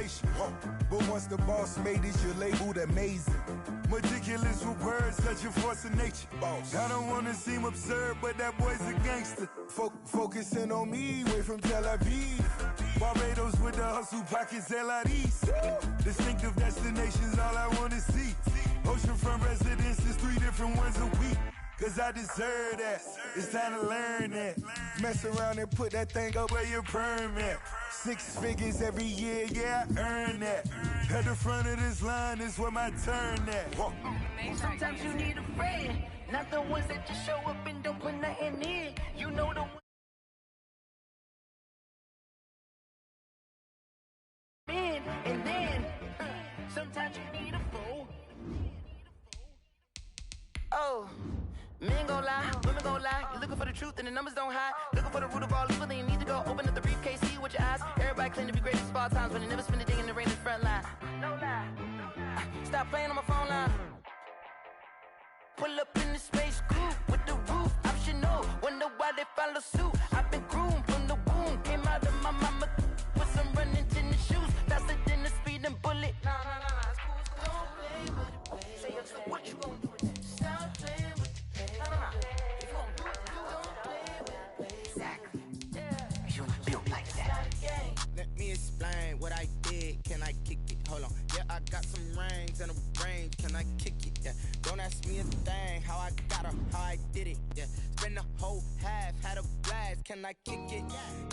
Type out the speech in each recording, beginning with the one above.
destination. But once the boss made it, you're labeled amazing. Meticulous with words, such a force of nature. Boss. I don't wanna seem absurd, but that boy's a gangster. Focusing on me, way from Tel Aviv. Barbados with the hustle pockets, LIDs. Distinctive destinations, all I wanna see. Oceanfront residences, 3 different ones a week. Cause I deserve that, it's time to learn that. Mess around and put that thing up where your permit. 6 figures every year, yeah, I earn that. At the front of this line is where my turn at. Sometimes you need a friend, not the ones that just show up and don't put nothing in. You know the man, and then sometimes you need a fool. Oh. Men gon' lie, women gon' lie. You're looking for the truth and the numbers don't hide. Looking for the root of all evil, then you need to go open up the briefcase, see with your eyes. Everybody claim to be greatest of all times, but they never spend a day in the rain in the front line. No lie. Stop playing on my phone line. Pull up in the space coupe with the roof optional. Wonder why they follow suit. I've been groomed from the womb. Came out of my mama with some running tennis shoes. Faster than the speeding bullet. Nah, it's cool. Don't play with it, baby. Say what you gon' do with it? Stop playing with it. Let me explain what I did. Can I kick it? Hold on. Yeah, I got some rings and a range. Can I kick it? Yeah. Don't ask me a thing. How I got her, how I did it. Yeah. Spend the whole half, had a blast. Can I kick it?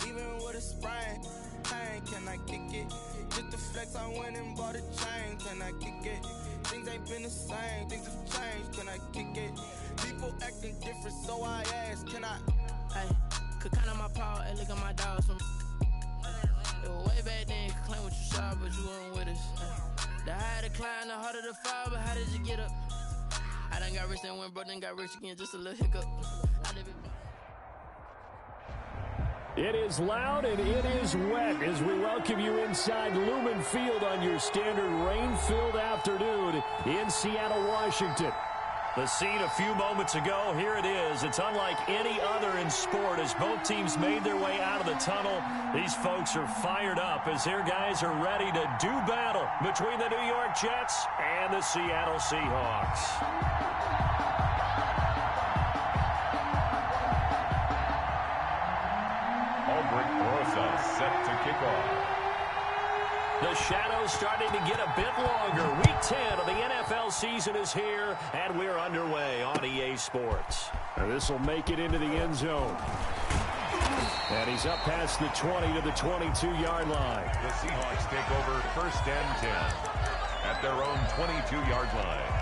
Even with a sprain. Pain, can I kick it? Just the flex, I went and bought a chain. Can I kick it? Things ain't been the same. Things have changed. Can I kick it? People acting different, so I ask. Can I? Hey, could count on my power and look at my dogs from. It was way back then, you could claim what you saw, but you weren't with us. The higher the climb, the harder the fall, but how did you get up? I done got rich and went broke, then got rich again, just a little hiccup. It is loud and it is wet as we welcome you inside Lumen Field on your standard rain-filled afternoon in Seattle, Washington. The scene a few moments ago, here it is. It's unlike any other in sport as both teams made their way out of the tunnel. These folks are fired up as their guys are ready to do battle between the New York Jets and the Seattle Seahawks. Albrecht Rosa set to kick off. The shadow's starting to get a bit longer. Week 10 of the NFL season is here, and we're underway on EA Sports. And this will make it into the end zone. And he's up past the 20 to the 22-yard line. The Seahawks take over 1st and 10 at their own 22-yard line.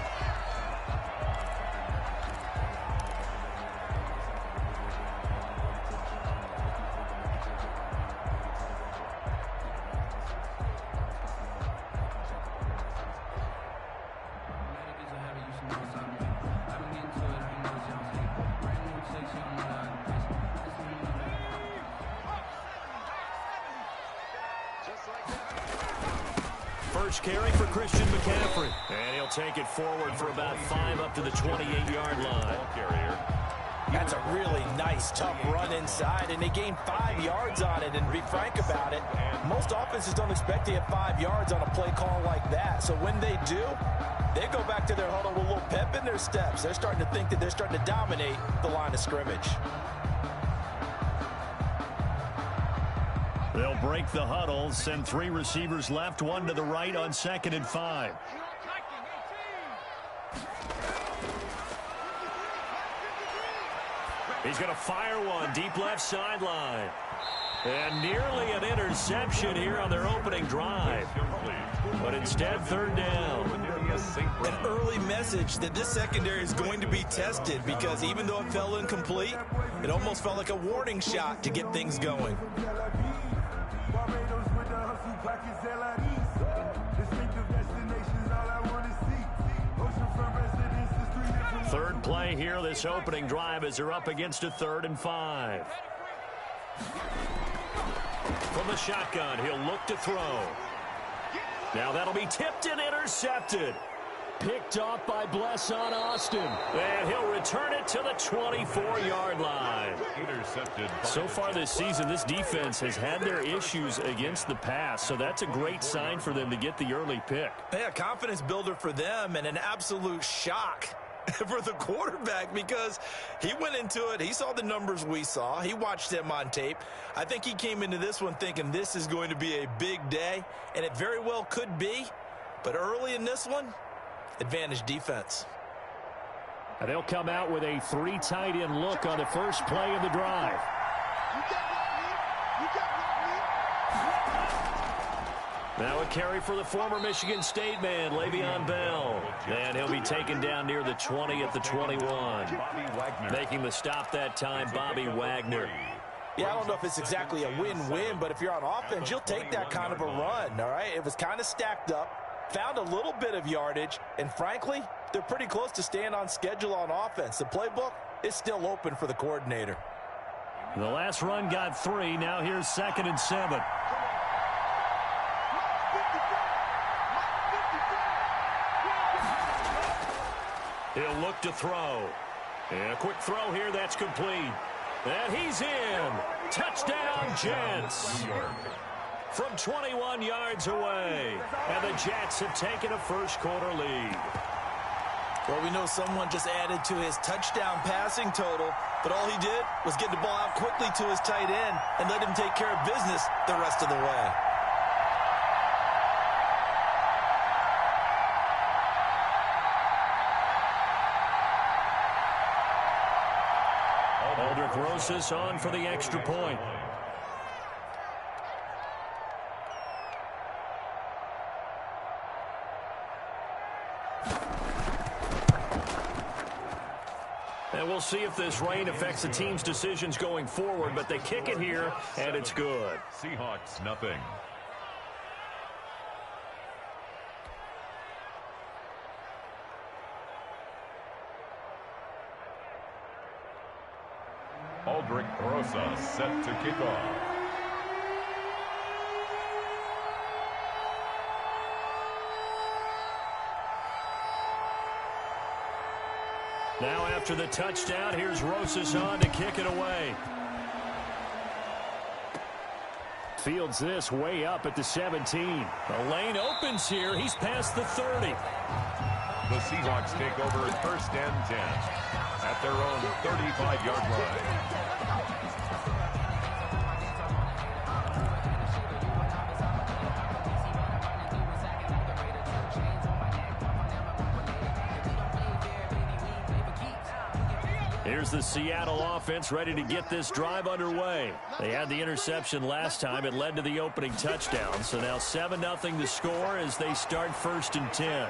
Carry for Christian McCaffrey. And he'll take it forward for about 5 up to the 28-yard line. That's a really nice, tough run inside, and they gained 5 yards on it. And to be frank about it, most offenses don't expect to get 5 yards on a play call like that. So when they do, they go back to their huddle with a little pep in their steps. They're starting to think that they're starting to dominate the line of scrimmage. They'll break the huddle, send 3 receivers left, 1 to the right on 2nd and 5. He's going to fire one deep left sideline. And nearly an interception here on their opening drive. But instead, 3rd down. An early message that this secondary is going to be tested, because even though it fell incomplete, it almost felt like a warning shot to get things going. Third play here, this opening drive, as they're up against a 3rd and 5. From the shotgun, he'll look to throw. Now that'll be tipped and intercepted. Picked off by Blesson Austin. And he'll return it to the 24-yard line. Intercepted. So far this season, this defense has had their issues against the pass, so that's a great sign for them to get the early pick. Yeah, confidence builder for them and an absolute shock for the quarterback because he went into it. He saw the numbers we saw. He watched them on tape. I think he came into this one thinking this is going to be a big day, and it very well could be. But early in this one, advantage defense. And they'll come out with a 3 tight end look on the first play of the drive. Now a carry for the former Michigan State man, Le'Veon Bell. And he'll be taken down near the 20 at the 21. Making the stop that time, Bobby Wagner. Yeah, I don't know if it's exactly a win-win, but if you're on offense, you'll take that kind of a run, all right? It was kind of stacked up, found a little bit of yardage, and frankly, they're pretty close to staying on schedule on offense. The playbook is still open for the coordinator. The last run got 3. Now here's 2nd and 7. He'll look to throw. And a quick throw here, that's complete. And he's in. Touchdown, Jets. From 21 yards away. And the Jets have taken a first-quarter lead. Well, we know someone just added to his touchdown passing total, but all he did was get the ball out quickly to his tight end and let him take care of business the rest of the way. Aldrich Rosas on for the extra point. And we'll see if this rain affects the team's decisions going forward, but they kick it here, and it's good. Seahawks, nothing. Aldrich Rosas set to kick off. Now after the touchdown, here's Rosas on to kick it away. Fields this way up at the 17. The lane opens here. He's past the 30. The Seahawks take over 1st and 10 at their own 35-yard line. Here's the Seattle offense ready to get this drive underway. They had the interception last time. It led to the opening touchdown. So now 7-0 to score as they start 1st and 10.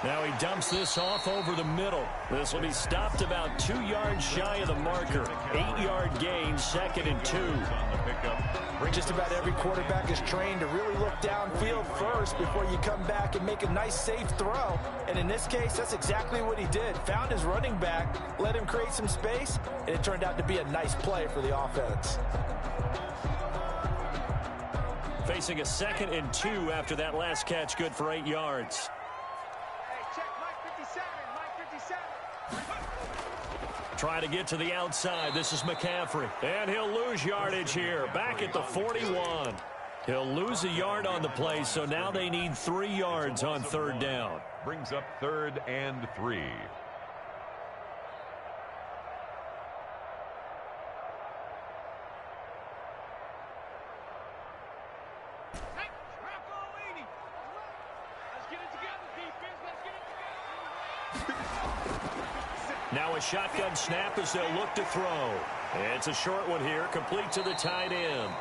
Now he dumps this off over the middle. This will be stopped about 2 yards shy of the marker. 8-yard gain, 2nd and 2. Just about every quarterback is trained to really look downfield first before you come back and make a nice, safe throw. And in this case, that's exactly what he did. Found his running back, let him create some space, and it turned out to be a nice play for the offense. Facing a 2nd and 2 after that last catch, good for 8 yards. Try to get to the outside. This is McCaffrey. And he'll lose yardage here. Back at the 41. He'll lose a yard on the play, so now they need 3 yards on 3rd down. Brings up 3rd and 3. Now a shotgun snap as they'll look to throw. It's a short one here, complete to the tight end.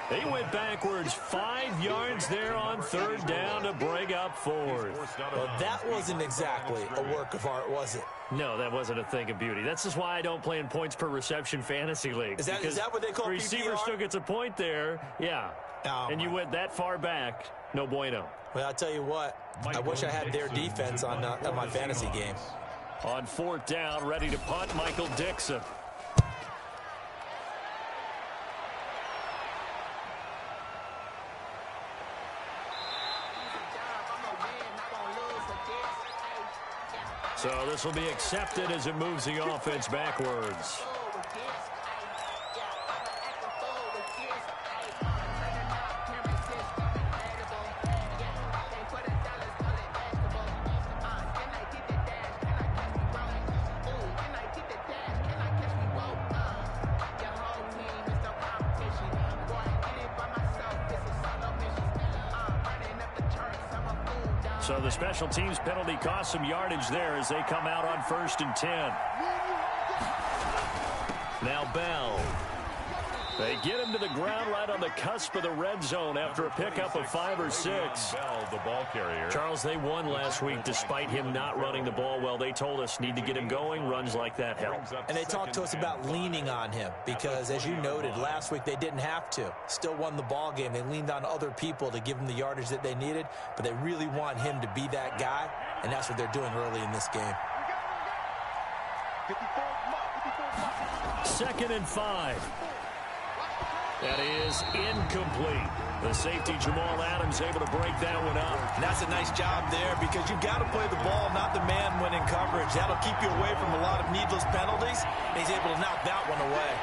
They went backwards 5 yards there on 3rd down to break up 4th. Well, that wasn't exactly a work of art, was it? No, that wasn't a thing of beauty. That's just why I don't play in points per reception fantasy league. Is that what they call the receiver PPR? still gets a point there, yeah. Oh, and you went that far back, no bueno. Well, I'll tell you what, I wish I had their defense on my fantasy game. On 4th down, ready to punt, Michael Dixon. So this will be accepted as it moves the offense backwards. So the special teams penalty cost some yardage there as they come out on 1st and 10. Now Bell. They get him to the ground right on the cusp of the red zone after a pickup of 5 or 6. Bell, the ball carrier. Charles, they won last week despite him not running the ball well. They told us need to get him going. Runs like that help. And they talked to us about leaning on him because, as you noted, last week they didn't have to. Still won the ball game. They leaned on other people to give them the yardage that they needed, but they really want him to be that guy, and that's what they're doing early in this game. 2nd and 5. That is incomplete. The safety, Jamal Adams, able to break that one up. And that's a nice job there because you've got to play the ball, not the man when in coverage. That'll keep you away from a lot of needless penalties, and he's able to knock that one away.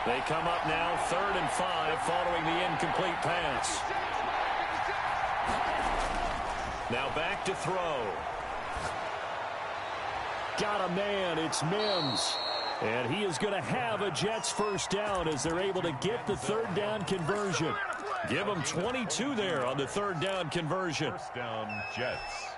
They come up now 3rd and 5 following the incomplete pass. Now back to throw. Got a man. It's Mims. And he is going to have a Jets first down as they're able to get the 3rd down conversion. Give them 22 there on the 3rd down conversion. First down, Jets.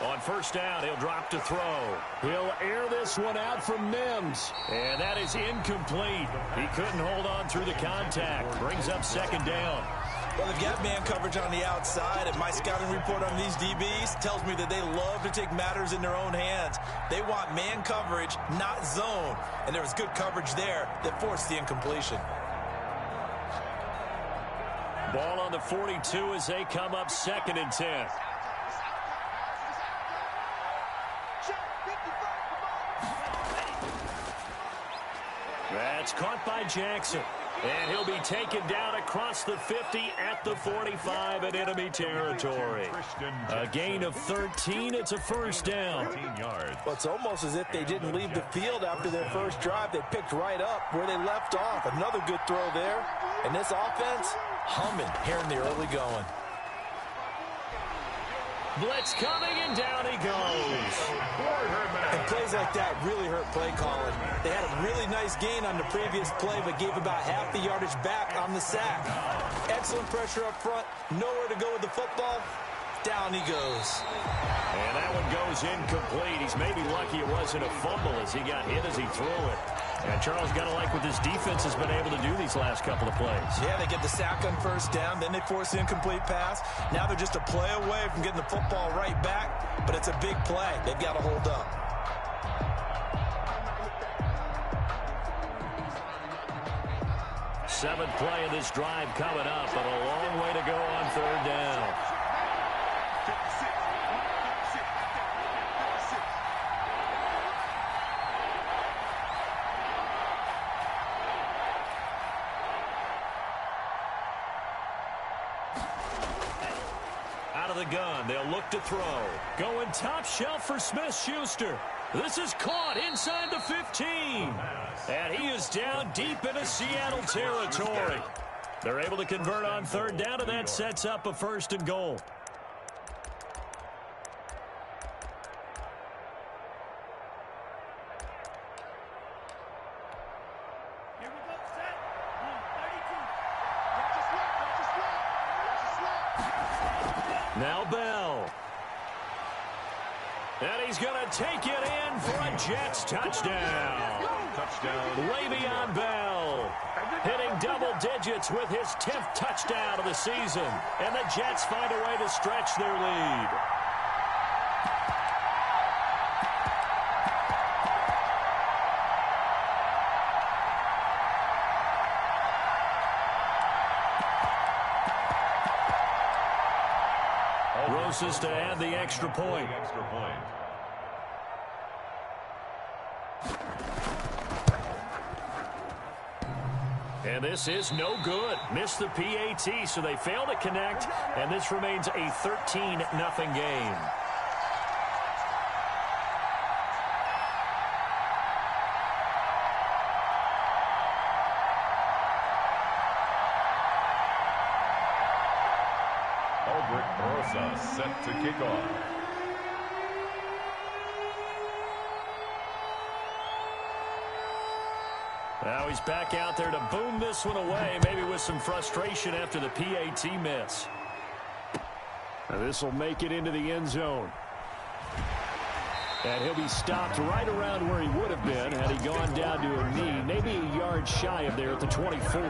On 1st down, he'll drop to throw. He'll air this one out from Mims. And that is incomplete. He couldn't hold on through the contact. Brings up 2nd down. Well, they've got man coverage on the outside, and my scouting report on these DBs tells me that they love to take matters in their own hands. They want man coverage, not zone. And there was good coverage there that forced the incompletion. Ball on the 42 as they come up 2nd and 10. That's caught by Jackson. And he'll be taken down across the 50 at the 45 in enemy territory. A gain of 13. It's a first down. 13 yards. Well, it's almost as if they didn't leave the field after their first drive. They picked right up where they left off. Another good throw there. And this offense, humming here in the early going. Blitz coming, and down he goes. And plays like that really hurt play calling. They had a really nice gain on the previous play, but gave about half the yardage back on the sack. Excellent pressure up front. Nowhere to go with the football. Down he goes. And that one goes incomplete. He's maybe lucky it wasn't a fumble as he got hit as he threw it. And Charles, got to like what this defense has been able to do these last couple of plays. Yeah, they get the sack on 1st down, then they force the incomplete pass. Now they're just a play away from getting the football right back, but it's a big play. They've got to hold up. Seventh play of this drive coming up, but a long way to go on 3rd down. Out of the gun, they'll look to throw. Going top shelf for Smith-Schuster. This is caught inside the 15. And he is down deep into Seattle territory. They're able to convert on 3rd down, and that sets up a 1st and goal. Now Bell. And he's going to take it in for a Jets touchdown. Le'Veon Bell hitting double digits with his 10th touchdown of the season. And the Jets find a way to stretch their lead. Rosas to add the extra point. And this is no good. Missed the PAT, so they fail to connect, and this remains a 13-0 game. Set to kick off. Now he's back out there to boom this one away, maybe with some frustration after the PAT miss. Now this will make it into the end zone. And he'll be stopped right around where he would have been had he gone down to a knee, maybe a yard shy of there at the 24.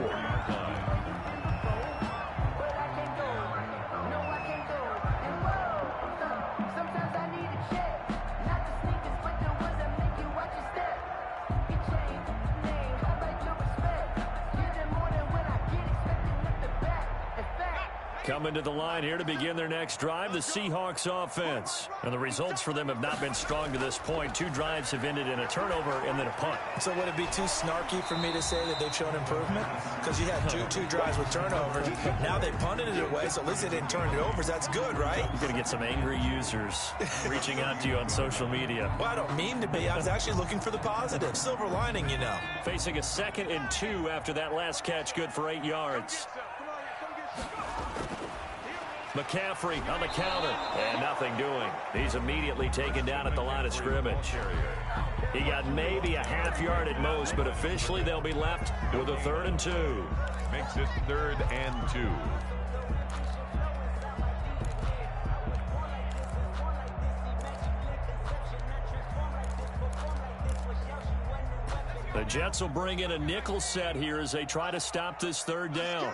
Coming to the line here to begin their next drive, the Seahawks offense. And the results for them have not been strong to this point. 2 drives have ended in a turnover and then a punt. So would it be too snarky for me to say that they've shown improvement? Because you had two drives with turnovers. Now they punted it away, so at least they didn't turn it over. So that's good, right? You're going to get some angry users reaching out to you on social media. Well, I don't mean to be. I was actually looking for the positive. Silver lining, you know. Facing a 2nd and 2 after that last catch, good for 8 yards. McCaffrey on the counter, and nothing doing. He's immediately taken down at the line of scrimmage. He got maybe a half yard at most, but officially they'll be left with a 3rd and 2. Makes it 3rd and 2. The Jets will bring in a nickel set here as they try to stop this 3rd down.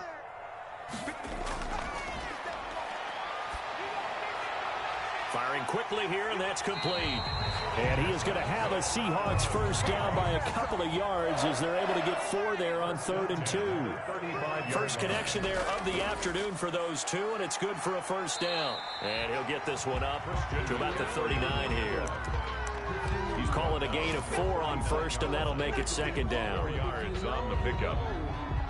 Firing quickly here, and that's complete. And he is going to have a Seahawks first down by a couple of yards as they're able to get 4 there on 3rd and 2. First connection there of the afternoon for those 2, and it's good for a first down. And he'll get this one up to about the 39 here. He's calling a gain of 4 on first, and that'll make it 2nd down. 4 yards on the pickup.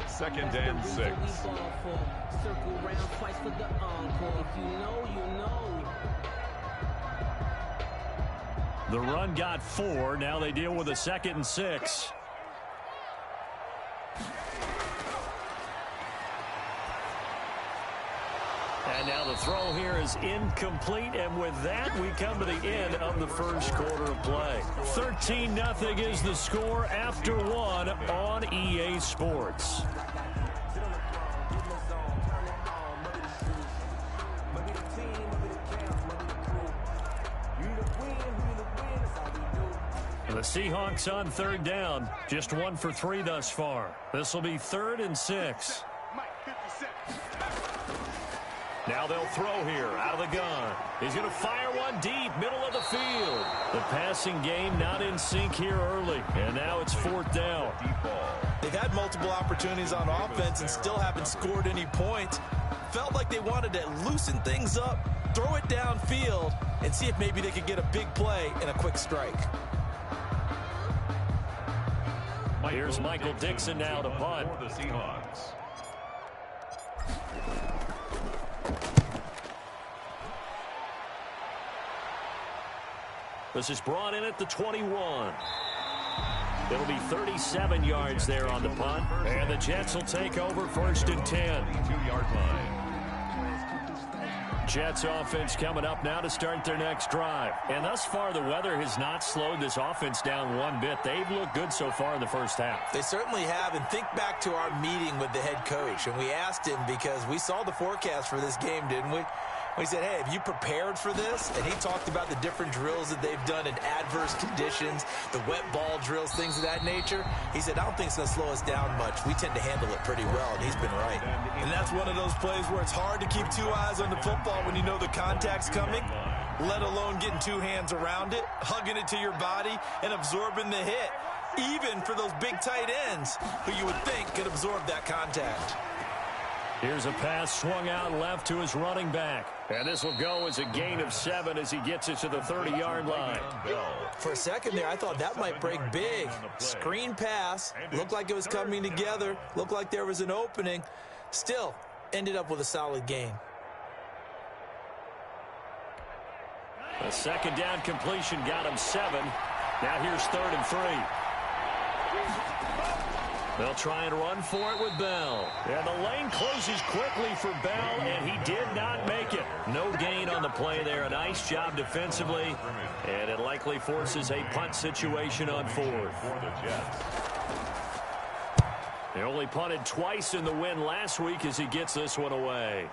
2nd and 6. Circle round twice for the encore. If you know, you know. The run got 4. Now they deal with a 2nd and 6. And now the throw here is incomplete. And with that, we come to the end of the first quarter of play. 13-0 is the score after 1 on EA Sports. The Seahawks on 3rd down, just 1 for 3 thus far. This will be 3rd and 6. Now they'll throw here out of the gun. He's going to fire one deep, middle of the field. The passing game not in sync here early, and now it's 4th down. They've had multiple opportunities on offense and still haven't scored any points. Felt like they wanted to loosen things up, throw it downfield, and see if maybe they could get a big play and a quick strike. Here's Michael Dixon now to punt. For the Seahawks. This is brought in at the 21. It'll be 37 yards there on the punt. And the Jets will take over 1st and 10. 2-yard line. Jets offense coming up now to start their next drive. And thus far, the weather has not slowed this offense down one bit. They've looked good so far in the first half. They certainly have. And think back to our meeting with the head coach. And we asked him because we saw the forecast for this game, didn't we? We said, hey, have you prepared for this? And he talked about the different drills that they've done in adverse conditions, the wet ball drills, things of that nature. He said, I don't think it's going to slow us down much. We tend to handle it pretty well, and he's been right. And that's one of those plays where it's hard to keep 2 eyes on the football when you know the contact's coming, let alone getting 2 hands around it, hugging it to your body, and absorbing the hit, even for those big tight ends who you would think could absorb that contact. Here's a pass swung out left to his running back. And this will go as a gain of 7 as he gets it to the 30-yard line. For a second there, I thought that might break big. Screen pass. Looked like it was coming together. Looked like there was an opening. Still, ended up with a solid gain. A second down completion got him 7. Now here's 3rd and 3. They'll try and run for it with Bell. And the lane closes quickly for Bell, and he did not make it. No gain on the play there. A nice job defensively, and it likely forces a punt situation on 4th. They only punted twice in the win last week as he gets this one away.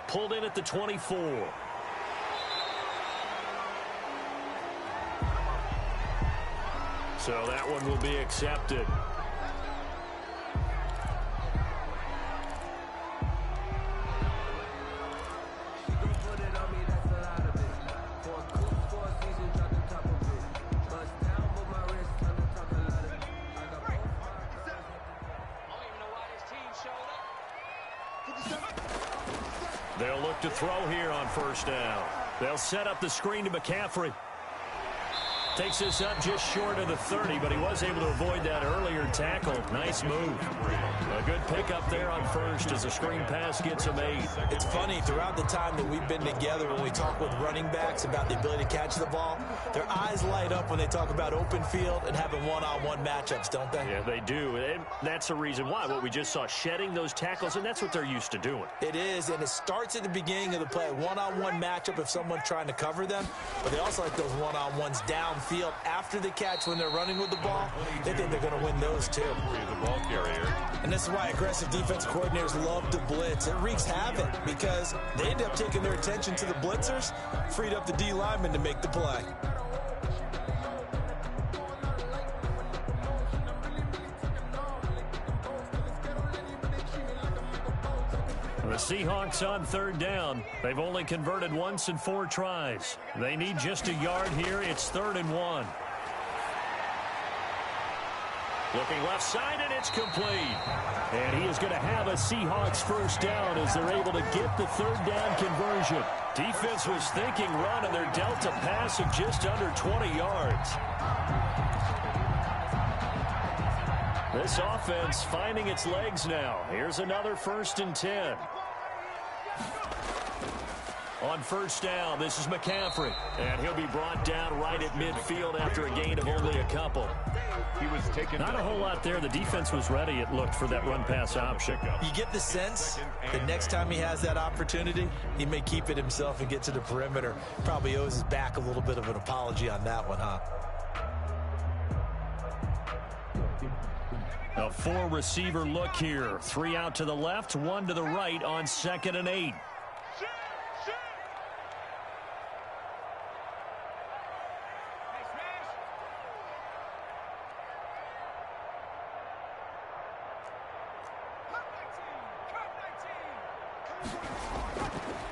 Pulled in at the 24. So that one will be accepted. They'll look to throw here on 1st down. They'll set up the screen to McCaffrey. Takes this up just short of the 30, but he was able to avoid that earlier tackle. Nice move. A good pickup there on 1st as the screen pass gets him 8. It's funny, throughout the time that we've been together, when we talk with running backs about the ability to catch the ball, their eyes light up when they talk about open field and having one-on-one matchups, don't they? Yeah, they do. And that's the reason why. What we just saw, shedding those tackles, and that's what they're used to doing. It is, and it starts at the beginning of the play. One-on-one matchup if someone's trying to cover them, but they also like those one-on-ones downfield after the catch when they're running with the ball. They think they're going to win those too. The ball carrier. And this is why aggressive defense coordinators love to blitz. It wreaks havoc because they end up taking their attention to the blitzers, freed up the D lineman to make the play. The Seahawks on 3rd down. They've only converted once in 4 tries. They need just a yard here. It's 3rd and 1. Looking left side, and it's complete. And he is going to have a Seahawks 1st down as they're able to get the 3rd down conversion. Defense was thinking run, and they're dealt a pass of just under 20 yards. This offense finding its legs now. Here's another 1st and 10. On 1st down, this is McCaffrey. And he'll be brought down right at midfield after a gain of only a couple. He was taken. Not a whole lot there. The defense was ready, it looked, for that run-pass option. You get the sense that next time he has that opportunity, he may keep it himself and get to the perimeter. Probably owes his back a little bit of an apology on that one, huh? A 4-receiver look here. 3 out to the left, 1 to the right on 2nd and 8.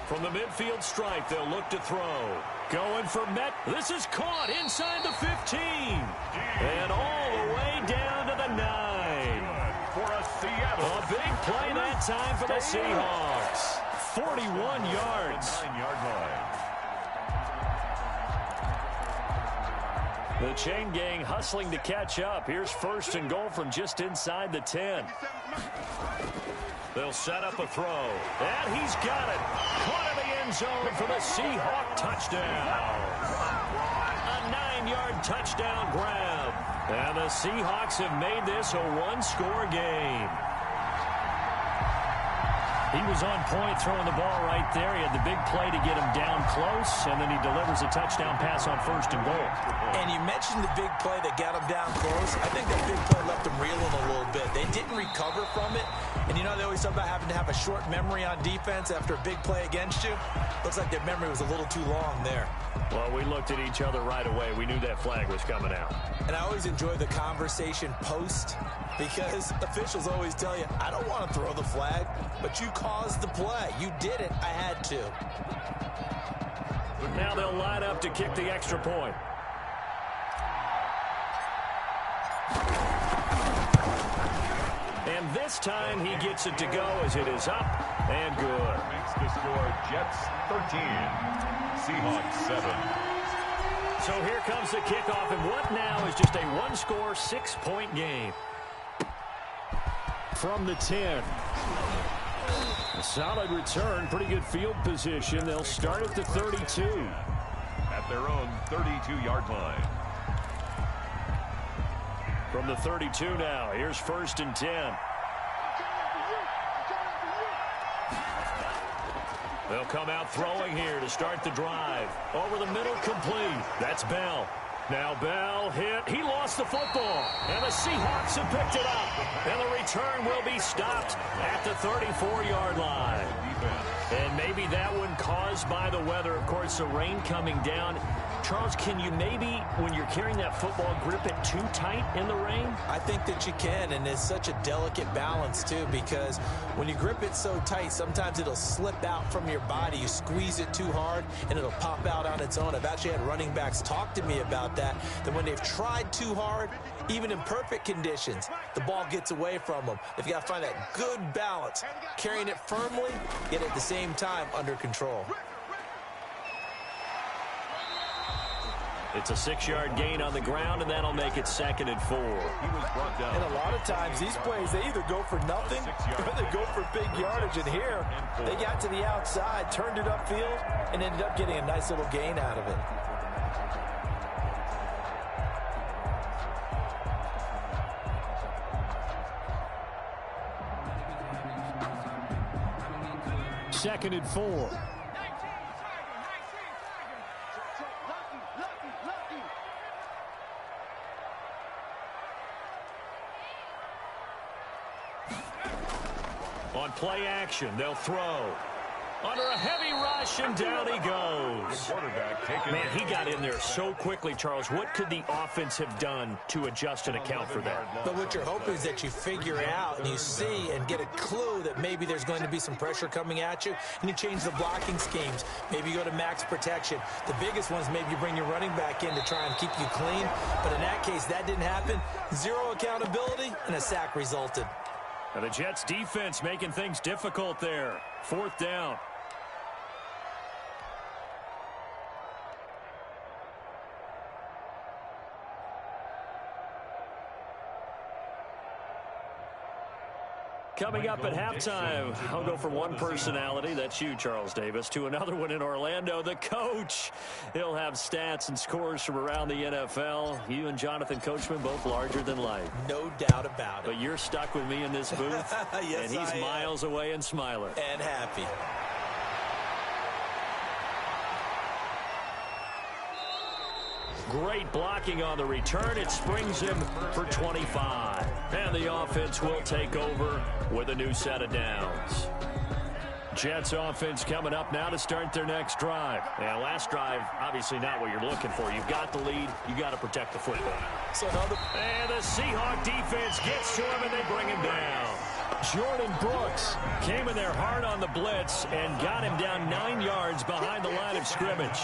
From the midfield stripe, they'll look to throw. Going for Met. This is caught inside the 15. And all the way down to the 9. For a Seattle. A big play that time for the Seahawks. 41 yards. 9-yard line. The chain gang hustling to catch up. Here's 1st and goal from just inside the 10. They'll set up a throw. And he's got it. Caught in the end zone for the Seahawk touchdown. A 9-yard touchdown grab. And the Seahawks have made this a 1-score game. He was on point throwing the ball right there. He had the big play to get him down close, and then he delivers a touchdown pass on 1st and goal. And you mentioned the big play that got him down close. I think that big play left him reeling a little bit. They didn't recover from it. And you know they always talk about having to have a short memory on defense after a big play against you. Looks like their memory was a little too long there. Well, we looked at each other right away. We knew that flag was coming out. And I always enjoy the conversation post because officials always tell you, I don't want to throw the flag, but you caused the play. You did it. I had to. Now they'll line up to kick the extra point. And this time he gets it to go as it is up and good. Makes the score Jets 13, Seahawks 7. So here comes the kickoff, and what now is just a one-score, 6-point game. From the 10. A solid return, pretty good field position. They'll start at the 32. At their own 32-yard line. From the 32 now, here's 1st and 10. They'll come out throwing here to start the drive. Over the middle, complete. That's Bell. Now Bell hit. He lost the football. And the Seahawks have picked it up. And the return will be stopped at the 34-yard line. And maybe that one caused by the weather. Of course, the rain coming down. Charles, can you maybe, when you're carrying that football, grip it too tight in the rain? I think that you can, and it's such a delicate balance, too, because when you grip it so tight, sometimes it'll slip out from your body. You squeeze it too hard, and it'll pop out on its own. I've actually had running backs talk to me about that when they've tried too hard, even in perfect conditions, the ball gets away from them. They've got to find that good balance, carrying it firmly, yet at the same time under control. It's a 6-yard gain on the ground, and that'll make it 2nd and 4. He was brought down. And a lot of times, these plays, they either go for nothing or they go for big yardage. And here, they got to the outside, turned it upfield, and ended up getting a nice little gain out of it. Second and 4. On play action, they'll throw. Under a heavy rush, and down he goes. Man, he got in there so quickly, Charles. What could the offense have done to adjust and account for that? But what you're hoping is that you figure out and you see and get a clue that maybe there's going to be some pressure coming at you, and you change the blocking schemes. Maybe you go to max protection. The biggest one is maybe you bring your running back in to try and keep you clean. But in that case, that didn't happen. Zero accountability, and a sack resulted. And the Jets defense making things difficult there. 4th down. Coming up at halftime, I'll go from one personality, that's you, Charles Davis, to another one in Orlando, the coach. He'll have stats and scores from around the NFL. You and Jonathan Coachman, both larger than life. No doubt about it. But you're stuck with me in this booth, yes, and he's miles away and smiling. And happy. Great blocking on the return. It springs him for 25. And the offense will take over with a new set of downs. Jets offense coming up now to start their next drive. And last drive, obviously not what you're looking for. You've got the lead. You got to protect the football. And the Seahawk defense gets to him, and they bring him down. Jordan Brooks came in there hard on the blitz and got him down 9 yards behind the line of scrimmage.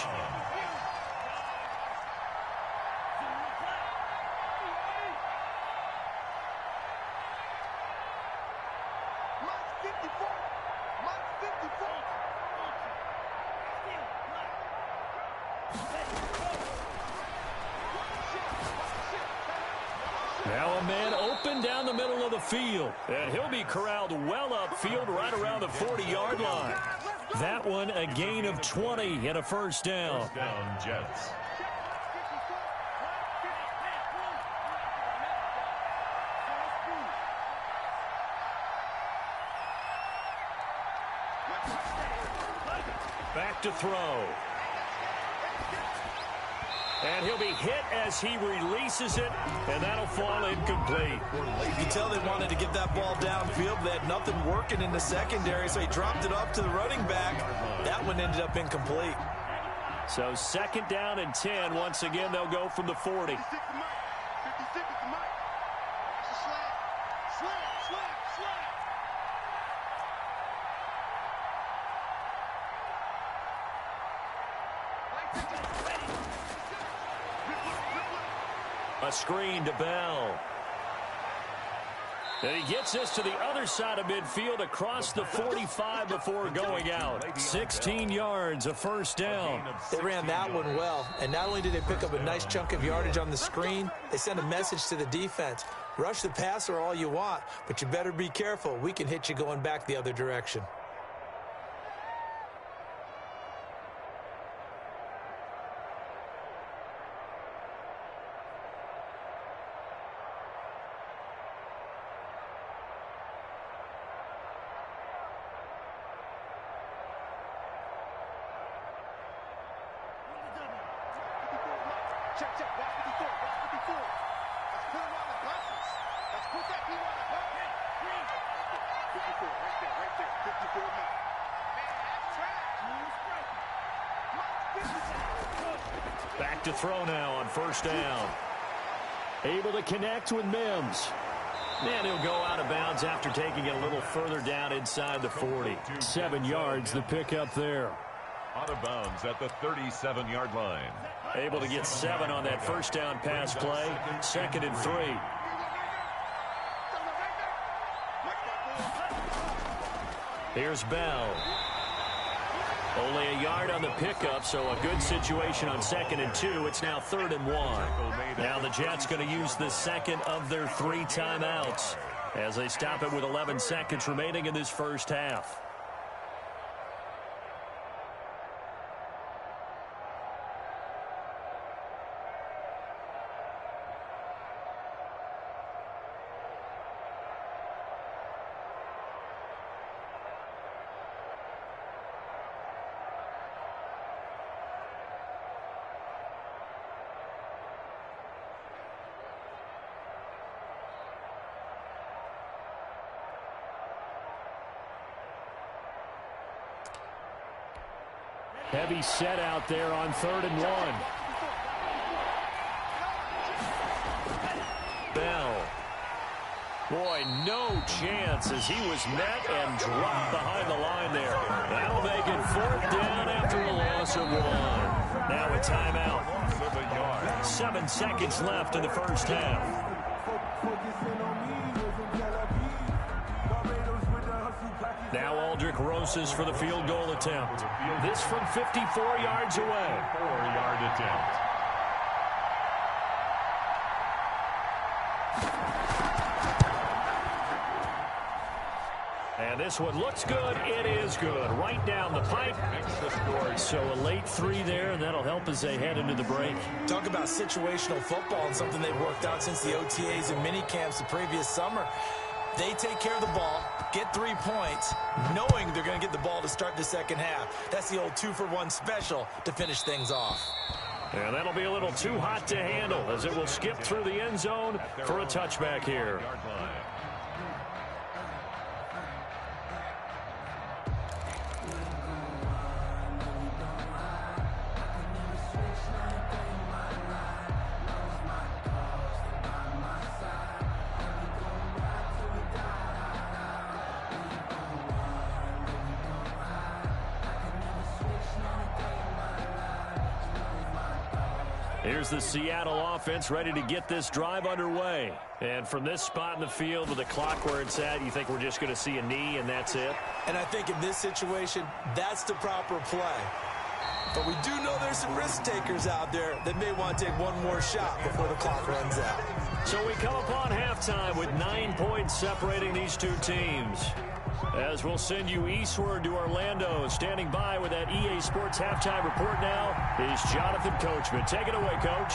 Now a man open down the middle of the field, and he'll be corralled well upfield right around the 40-yard line. That one a gain of 20 and a 1st down. First down, Jets. Back to throw. And he'll be hit as he releases it, and that'll fall incomplete. You can tell they wanted to get that ball downfield. They had nothing working in the secondary, so he dropped it off to the running back. That one ended up incomplete. So 2nd down and 10. Once again, they'll go from the 40. A screen to Bell. And he gets this to the other side of midfield across the 45 before going out. 16 yards, a first down. They ran that one well, and not only did they pick up a nice chunk of yardage on the screen, they sent a message to the defense. Rush the passer all you want, but you better be careful. We can hit you going back the other direction. Back to throw now on first down. Able to connect with Mims. And he'll go out of bounds after taking it a little further down inside the 40. 7 yards, the pickup there. Out of bounds at the 37-yard line. Able to get 7 on that first down pass play. 2nd and 3. Here's Bell. Only a yard on the pickup, so a good situation on 2nd and 2. It's now 3rd and 1. Now the Jets going to use the second of their 3 timeouts as they stop it with 11 seconds remaining in this first half. Heavy set out there on 3rd and 1. Bell. Boy, no chance as he was met and dropped behind the line there. That'll make it 4th down after a loss of 1. Now a timeout. 7 seconds left in the first half. Now Aldrich Rosas for the field goal attempt. This from 54 yards away. 4-yard attempt. And this one looks good. It is good. Right down the pipe. So a late 3 there, and that'll help as they head into the break. Talk about situational football and something they've worked out since the OTAs and mini camps the previous summer. They take care of the ball, get 3 points, knowing they're going to get the ball to start the second half. That's the old 2-for-1 special to finish things off. And that'll be a little too hot to handle as it will skip through the end zone for a touchback here. Here's the Seattle offense ready to get this drive underway. And from this spot in the field with the clock where it's at, you think we're just going to see a knee and that's it? And I think in this situation, that's the proper play. But we do know there's some risk takers out there that may want to take one more shot before the clock runs out. So we come upon halftime with 9 points separating these two teams. As we'll send you eastward to Orlando. Standing by with that EA Sports halftime report now is Jonathan Coachman. Take it away, Coach.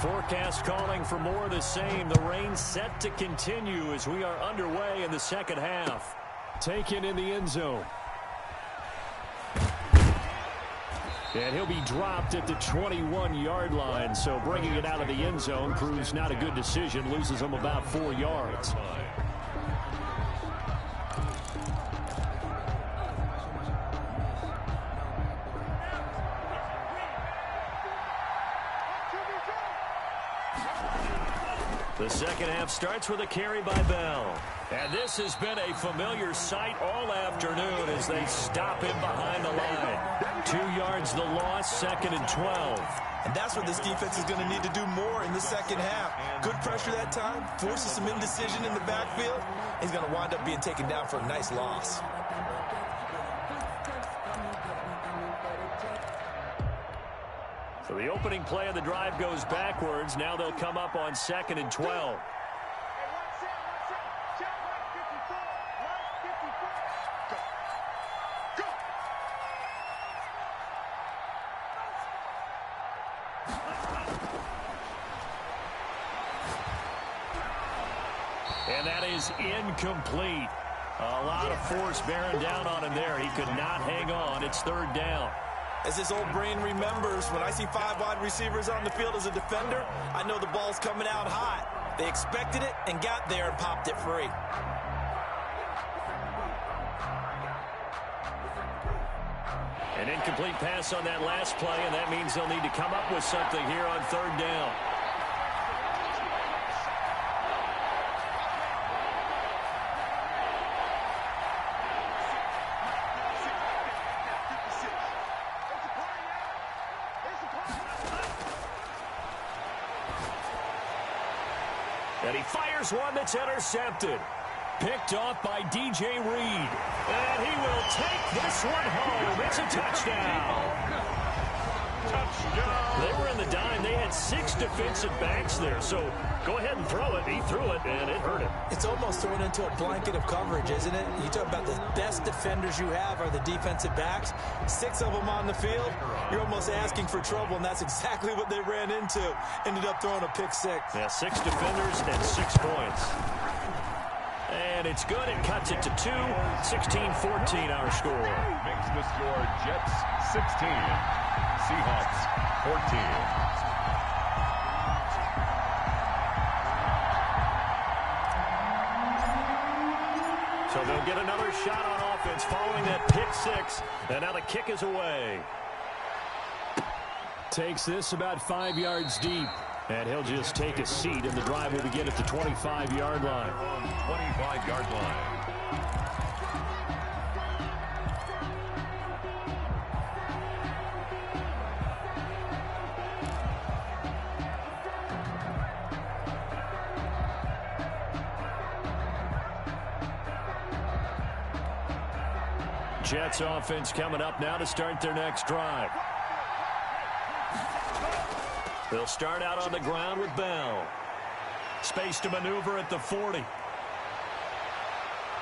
Forecast calling for more of the same. The rain set to continue as we are underway in the second half. Taken in the end zone. And he'll be dropped at the 21-yard line, so bringing it out of the end zone proves not a good decision. Loses him about 4 yards. The second half starts with a carry by Bell. And this has been a familiar sight all afternoon as they stop him behind the line. 2 yards the loss, 2nd and 12. And that's what this defense is going to need to do more in the second half. Good pressure that time, forces some indecision in the backfield. He's going to wind up being taken down for a nice loss. So the opening play of the drive goes backwards. Now they'll come up on 2nd and 12. And that is incomplete. A lot of force bearing down on him there. He could not hang on. It's 3rd down. As his old brain remembers, when I see 5 wide receivers on the field as a defender, I know the ball's coming out hot. They expected it and got there and popped it free. An incomplete pass on that last play, and that means they'll need to come up with something here on 3rd down. And he fires one that's intercepted. Picked off by DJ Reed. And he will take this one home. It's a touchdown. Touchdown. They were in the dime. They had 6 defensive backs there. So go ahead and throw it. He threw it, and it hurt him. It's almost thrown into a blanket of coverage, isn't it? You talk about the best defenders you have are the defensive backs. 6 of them on the field. You're almost asking for trouble, and that's exactly what they ran into. Ended up throwing a pick 6. Yeah, 6 defenders and 6 points. And it's good. It cuts it to 2. 16-14 our score. Makes the score Jets 16. Seahawks 14. So they'll get another shot on offense following that pick 6. And now the kick is away. Takes this about 5 yards deep. And he'll just take a seat, and the drive will begin at the 25-yard line. 25-yard line. Jets offense coming up now to start their next drive. They'll start out on the ground with Bell. Space to maneuver at the 40.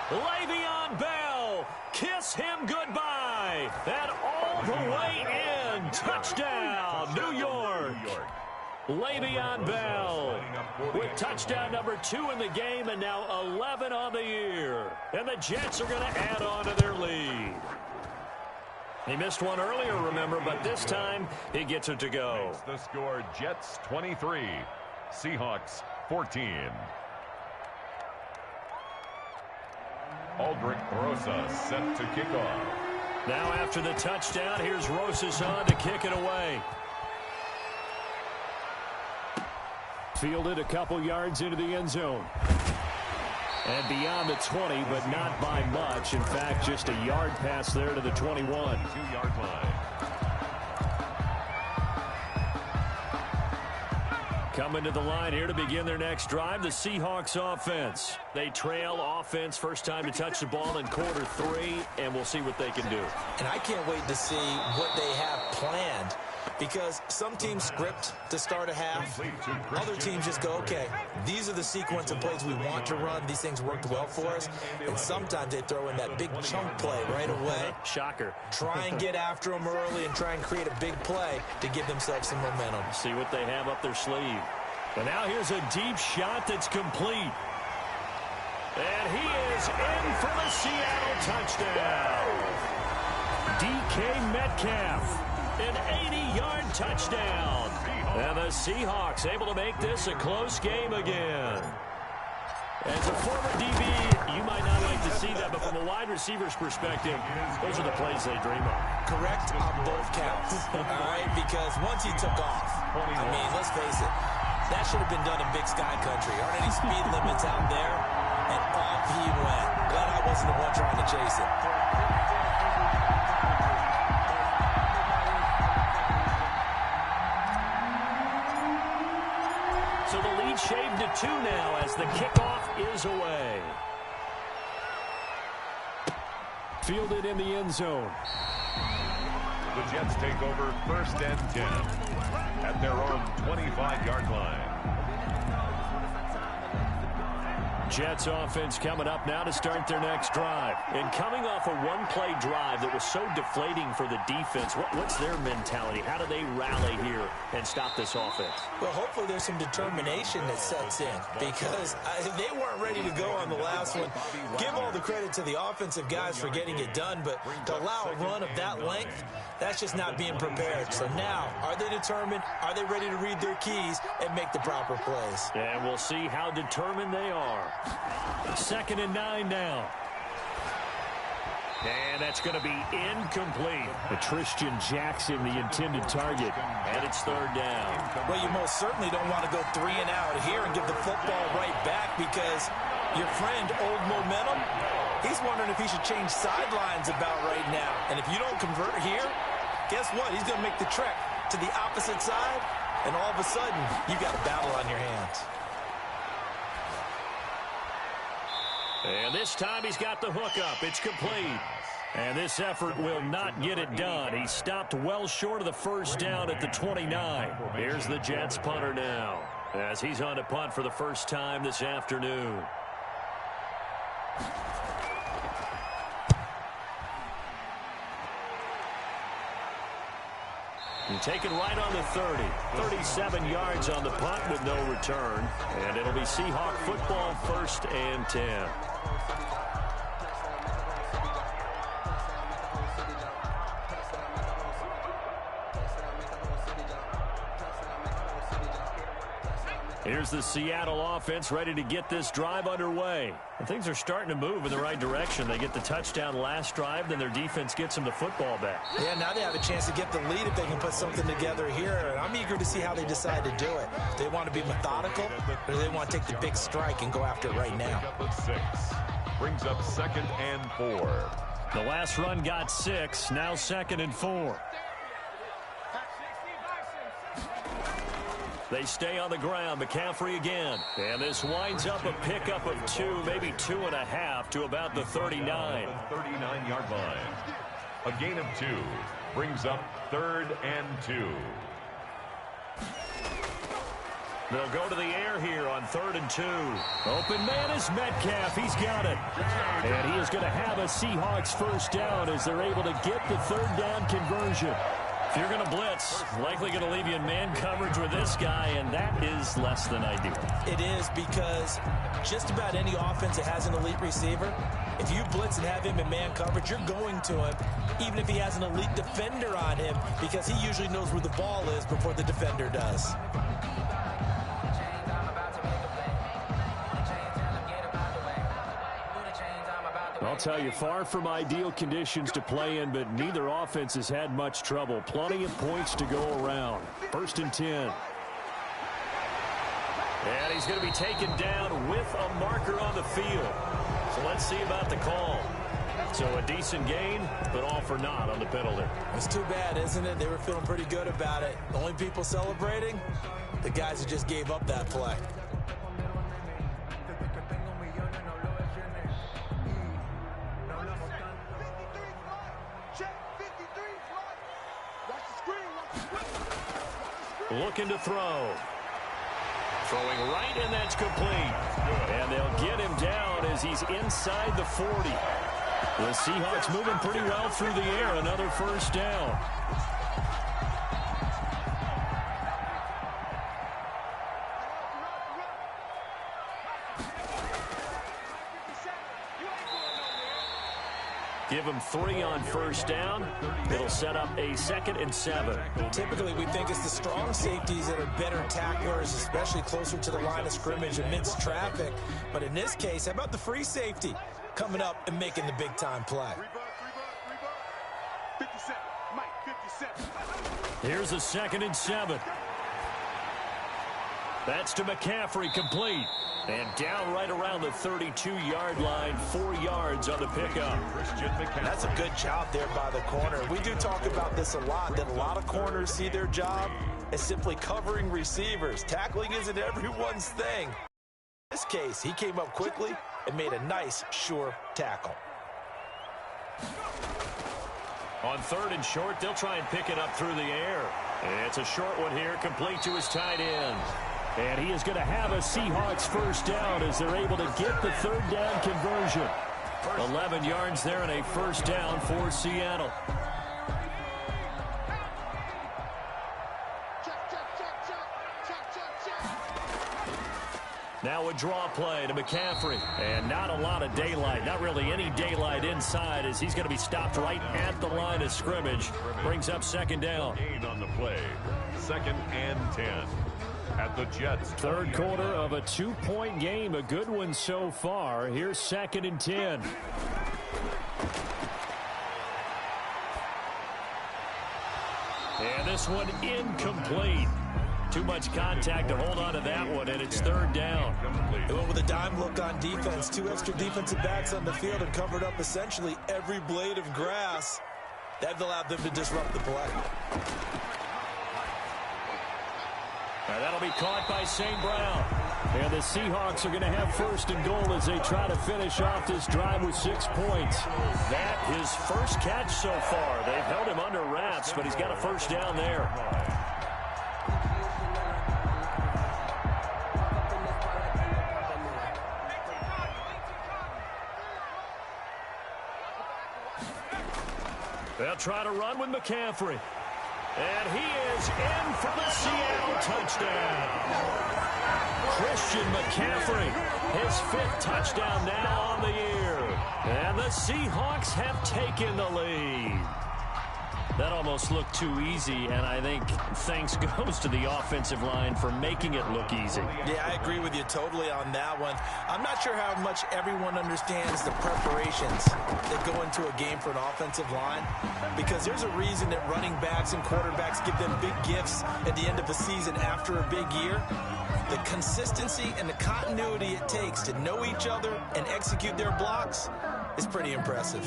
Le'Veon Bell. Kiss him goodbye. And all the way in. Touchdown, New York. Le'Veon Bell with touchdown number 2 in the game, and now 11 on the year. And the Jets are going to add on to their lead. He missed one earlier, remember, but this time he gets it to go. Makes the score Jets 23, Seahawks 14. Aldrich Rosa set to kick off. Now after the touchdown, here's Rosas on to kick it away. Fielded a couple yards into the end zone. And beyond the 20, but not by much. In fact, just a yard pass there to the 21. 2-yard line. Coming to the line here to begin their next drive, the Seahawks offense. They trail offense, first time to touch the ball in quarter 3, and we'll see what they can do. And I can't wait to see what they have planned, because some teams script to start a half. Other teams just go, okay, these are the sequence of plays we want to run. These things worked well for us. And sometimes they throw in that big chunk play right away. Shocker. Try and get after them early and try and create a big play to give themselves some momentum. See what they have up their sleeve. And now here's a deep shot that's complete. And he is in for the Seattle touchdown. DK Metcalf. An 80-yard touchdown. And the Seahawks able to make this a close game again. As a former DB, you might not like to see that, but from a wide receiver's perspective, those are the plays they dream of. Correct on both counts. All right, because once he took off, I mean, let's face it, that should have been done in Big Sky Country. Aren't any speed limits out there? And off he went. Glad I wasn't the one trying to chase it. So the lead shaved to 2 now as the kickoff is away. Fielded in the end zone. The Jets take over 1st and 10 at their own 25-yard line. Jets offense coming up now to start their next drive. And coming off a one-play drive that was so deflating for the defense, what's their mentality? How do they rally here and stop this offense? Well, hopefully there's some determination that sets in because they weren't ready to go on the last one. Give all the credit to the offensive guys for getting it done, but to allow a run of that length, that's just not being prepared. So now, are they determined? Are they ready to read their keys and make the proper plays? And we'll see how determined they are. 2nd and 9 now. And that's going to be incomplete. Christian Jackson, the intended target. And it's 3rd down. Well, you most certainly don't want to go 3 and out here and give the football right back because your friend, Old Momentum, he's wondering if he should change sidelines about right now. And if you don't convert here, guess what? He's going to make the trek to the opposite side, and all of a sudden, you've got a battle on your hands. And this time he's got the hook up. It's complete. And this effort will not get it done. He stopped well short of the 1st down at the 29. Here's the Jets punter now as he's on to punt for the first time this afternoon. And taken right on the 30. 37 yards on the punt with no return. And it'll be Seahawk football 1st and 10. Here's the Seattle offense ready to get this drive underway. And things are starting to move in the right direction. They get the touchdown last drive, then their defense gets them the football back. Yeah, now they have a chance to get the lead if they can put something together here. And I'm eager to see how they decide to do it. Do they want to be methodical, or do they want to take the big strike and go after it right now? 6 brings up 2nd and 4. The last run got 6, now 2nd and 4. They stay on the ground. McCaffrey again. And this winds up a pickup of 2, maybe 2.5 to about the 39. 39-yard line. A gain of 2 brings up 3rd and 2. They'll go to the air here on 3rd and 2. Open man is Metcalf. He's got it. And he is going to have a Seahawks 1st down as they're able to get the 3rd down conversion. If you're going to blitz, likely going to leave you in man coverage with this guy, and that is less than ideal. It is because just about any offense that has an elite receiver, if you blitz and have him in man coverage, you're going to him, even if he has an elite defender on him, because he usually knows where the ball is before the defender does. I'll tell you, far from ideal conditions to play in, but neither offense has had much trouble. Plenty of points to go around. 1st and 10. And he's going to be taken down with a marker on the field. So let's see about the call. So a decent gain, but all for naught on the penalty. It's too bad, isn't it? They were feeling pretty good about it. The only people celebrating, the guys who just gave up that play. Looking to throw. Throwing right, and that's complete. And they'll get him down as he's inside the 40. The Seahawks moving pretty well through the air. Another 1st down. Give them 3 on 1st down. It'll set up a 2nd and 7. Typically, we think it's the strong safeties that are better tacklers, especially closer to the line of scrimmage amidst traffic. But in this case, how about the free safety coming up and making the big-time play? 57, Mike, 57. Here's a 2nd and 7. That's to McCaffrey, complete. And down right around the 32-yard line, 4 yards on the pickup. That's a good job there by the corner. We do talk about this a lot, that a lot of corners see their job as simply covering receivers. Tackling isn't everyone's thing. In this case, he came up quickly and made a nice, sure tackle. On 3rd and short, they'll try and pick it up through the air. It's a short one here, complete to his tight end. And he is going to have a Seahawks first down as they're able to get the 3rd down conversion. 11 yards there and a first down for Seattle. Now a draw play to McCaffrey. And not a lot of daylight. Not really any daylight inside as he's going to be stopped right at the line of scrimmage. Brings up 2nd down. Gain on the play. 2nd and 10. At the Jets. 3rd quarter of a 2-point game. A good one so far. Here's 2nd and 10. And this one incomplete. Too much contact to hold on to that one, and it's 3rd down. They went with a dime look on defense. 2 extra defensive backs on the field and covered up essentially every blade of grass. That allowed them to disrupt the play. And that'll be caught by St. Brown. And the Seahawks are going to have 1st and goal as they try to finish off this drive with 6 points. That his first catch so far. They've held him under wraps, but he's got a first down there. They'll try to run with McCaffrey. And he is in for the Seattle touchdown. Christian McCaffrey, his 5th touchdown now on the year. And the Seahawks have taken the lead. That almost looked too easy, and I think thanks goes to the offensive line for making it look easy. Yeah, I agree with you totally on that one. I'm not sure how much everyone understands the preparations that go into a game for an offensive line, because there's a reason that running backs and quarterbacks give them big gifts at the end of the season after a big year. The consistency and the continuity it takes to know each other and execute their blocks is pretty impressive.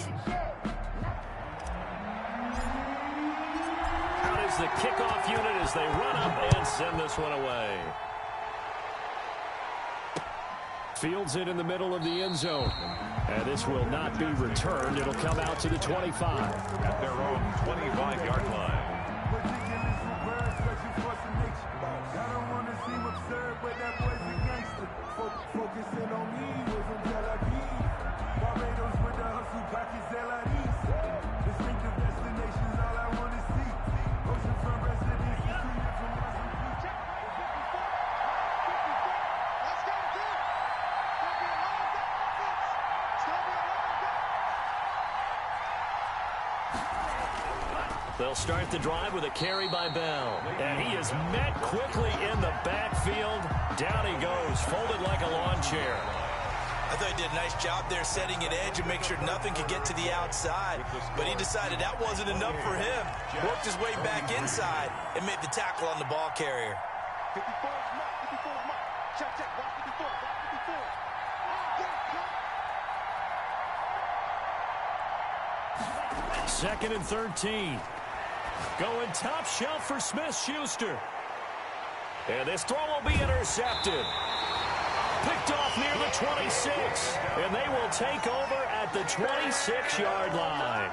Out is the kickoff unit as they run up and send this one away. Fields it in the middle of the end zone. And this will not be returned. It'll come out to the 25. At their own 25-yard line. Focusing on me was on Tel Aviv. Barbados with the hustle pockets, LIDs. Distinctive destinations, all I want to see. Oceanfront residence, secreted from Washington. Let's go, dude. They'll start the drive with a carry by Bell. And he is met quickly in the backfield. Down he goes, folded like a lawn chair. I thought he did a nice job there setting an edge and make sure nothing could get to the outside. But he decided that wasn't enough for him. Worked his way back inside and made the tackle on the ball carrier. 54 mark. Check, watch 54, watch 54. 2nd and 13. Going top shelf for Smith-Schuster. And this throw will be intercepted. Picked off near the 26. And they will take over at the 26-yard line.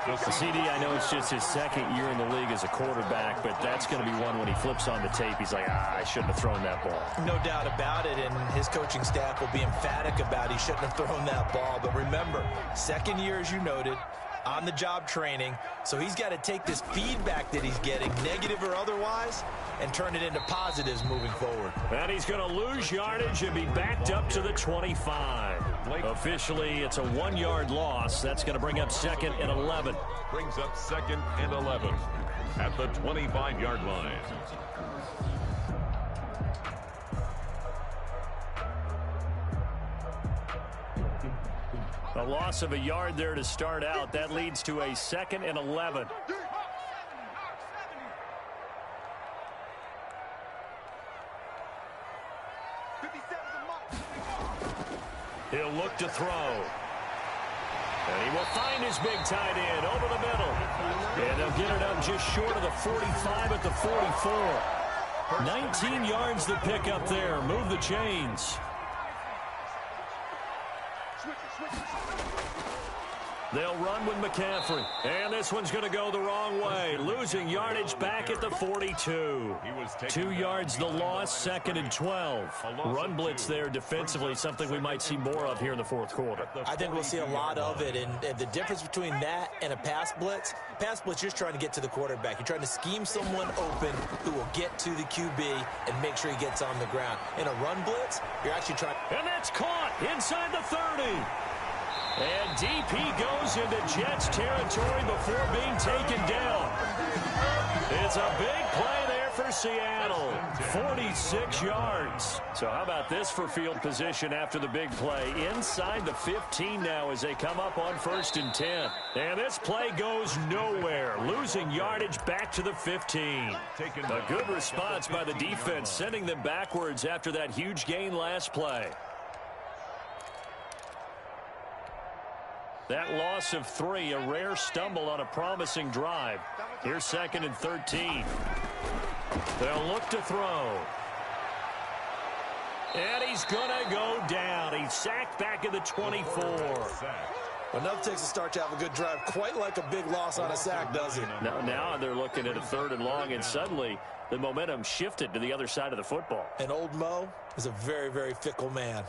The CD, I know it's just his 2nd year in the league as a quarterback, but that's going to be one when he flips on the tape. He's like, I shouldn't have thrown that ball. No doubt about it, and his coaching staff will be emphatic about he shouldn't have thrown that ball. But remember, 2nd year, as you noted, on-the-job training, so he's got to take this feedback that he's getting, negative or otherwise, and turn it into positives moving forward. And he's going to lose yardage and be backed up to the 25. Officially, it's a 1-yard loss. That's going to bring up 2nd and 11. Brings up 2nd and 11 at the 25-yard line. A loss of a yard there to start out. That leads to a 2nd and 11. He'll look to throw. And he will find his big tight end over the middle. And they'll get it up just short of the 45 at the 44. 19 yards to pick up there. Move the chains. They'll run with McCaffrey. And this one's going to go the wrong way. Losing yardage back at the 42. 2 yards the loss, 2nd and 12. Run blitz there defensively, something we might see more of here in the fourth quarter. I think we'll see a lot of it. And the difference between that and a pass blitz, you're just trying to get to the quarterback. You're trying to scheme someone open who will get to the QB and make sure he gets on the ground. In a run blitz, you're actually trying. And that's caught inside the 30. And DP goes into Jets territory before being taken down. It's a big play there for Seattle. 46 yards. So how about this for field position after the big play? Inside the 15 now as they come up on 1st and 10. And this play goes nowhere. Losing yardage back to the 15. A good response by the defense, sending them backwards after that huge gain last play. That loss of 3, a rare stumble on a promising drive. Here's 2nd and 13. They'll look to throw. And he's going to go down. He's sacked back at the 24. Well, nothing takes a start to have a good drive, quite like a big loss on a sack, does it? Now they're looking at a 3rd and long, and suddenly the momentum shifted to the other side of the football. And old Mo is a very, very fickle man.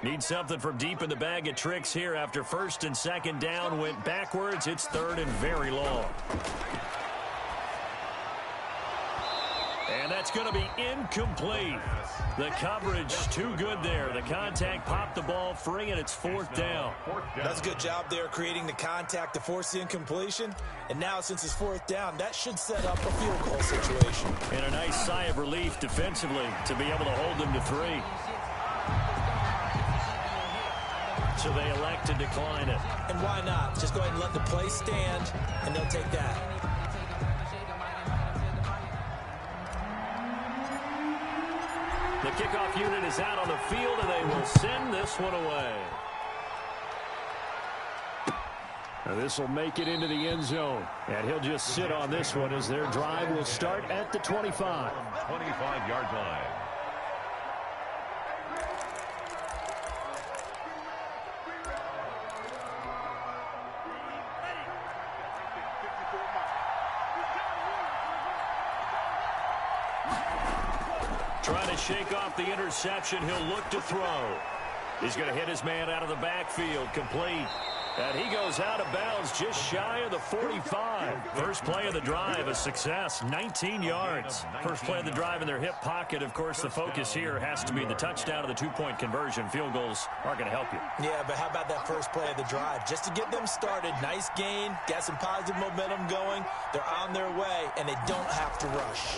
Need something from deep in the bag of tricks here after 1st and 2nd down went backwards. It's 3rd and very long. And that's going to be incomplete. The coverage too good there. The contact popped the ball free, and it's 4th down. That's a good job there creating the contact to force the incompletion. And now since it's 4th down, that should set up a field goal situation. And a nice sigh of relief defensively to be able to hold them to 3. So they elect to decline it. And why not? Just go ahead and let the play stand, and they'll take that. The kickoff unit is out on the field, and they will send this one away. Now this will make it into the end zone. And he'll just sit on this one as their drive will start at the 25. 25-yard line. Trying to shake off the interception. He'll look to throw. He's going to hit his man out of the backfield. Complete. And he goes out of bounds just shy of the 45. First play of the drive, a success, 19 yards. First play of the drive in their hip pocket. Of course, the focus here has to be the touchdown of the 2-point conversion. Field goals are going to help you. Yeah, but how about that first play of the drive? Just to get them started, nice gain, got some positive momentum going. They're on their way, and they don't have to rush.